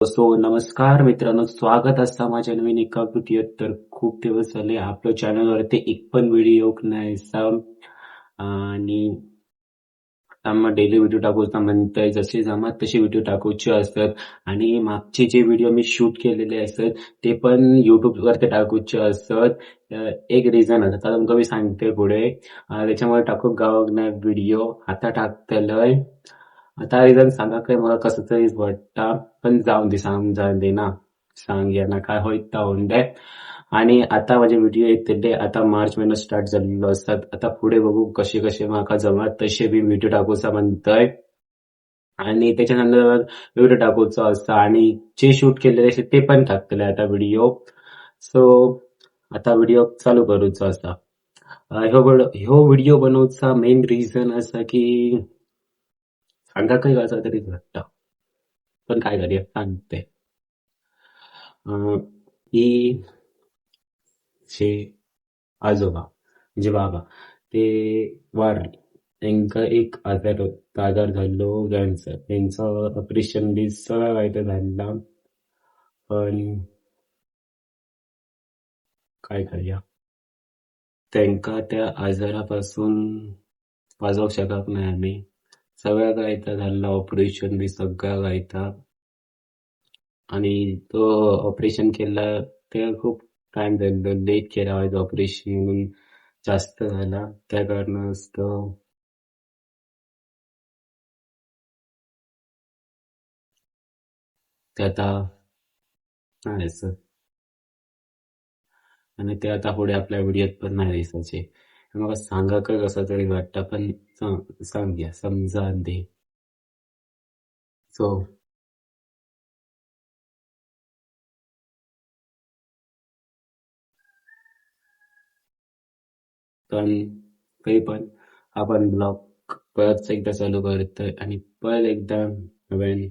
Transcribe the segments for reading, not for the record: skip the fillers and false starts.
नमस्कार मित्रांनो, स्वागत असता माझ्या नवीन एका व्हिडिओत. तर खूप दिवस झाले आपल्या चॅनलवरती एक पण व्हिडिओ नाही आणि आम्हा डेली व्हिडिओ टाकूचा म्हणतंय, जसे जमात तसे व्हिडिओ टाकूचे असतात. आणि मागचे जे व्हिडिओ मी शूट केलेले असतात ते पण युट्यूब वरती टाकूचे असतात. एक रिझन असत, आता तुमका मी सांगते पुढे. त्याच्यामुळे टाकूक गावक नाही व्हिडिओ, आता टाकतलंय. आता रिझन सांगा काय, मला कसं तरी वाटतं, पण जाऊन दे, समजा दे ना. सांग ना काय होईत ता होऊन दे. आणि आता माझे व्हिडिओ येतले, आता मार्च महिना स्टार्ट झालेलो असतात. आता पुढे बघू कसे कसे माका जमत तसे बी व्हिडिओ टाकूचा म्हणतोय. आणि त्याच्यानंतर व्हिडिओ टाकूचा असता आणि जे शूट केलेले असते ते पण टाकतले आता व्हिडिओ. सो आता व्हिडिओ चालू करूचा असता. ह्यो व्हिडिओ बनवूचा मेन रिझन असा की सांगा काही असा तरी वाटतं, पण काय करूया सांगते. अं, की जे आजोबा म्हणजे बाबा ते वारले. त्यांका एक आजार झालो कॅन्सर. त्यांचं ऑपरेशन बी सगळं काही तर झालं, पण काय करूया, त्यांका त्या आजारापासून वाचवू शकत नाही आम्ही. सगळ्या काय तर झालं, ऑपरेशन बी सगळं काय तर. आणि तो ऑपरेशन केला ते खूप टाइम झालं, लेट केला व्हायचं ऑपरेशन, जास्त झाला त्या कारणास्तव ते आता नाही दिसत. आणि ते आता पुढे आपल्या व्हिडिओत पण नाही दिसायचे. मग सांगा का कसं तरी वाटतं, पण सांग्या समजा दे. सो पण काही पण आपण ब्लॉग परत एकदा चालू करतोय आणि परत एकदा नवीन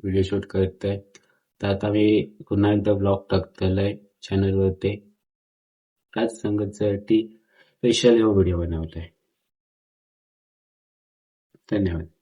व्हिडिओ शूट करतोय. तर आता मी पुन्हा एकदा ब्लॉग टाकतोय चॅनलवरती. त्याच संगतीसाठी स्पेशल व्हिडिओ बनवतोय. धन्यवाद.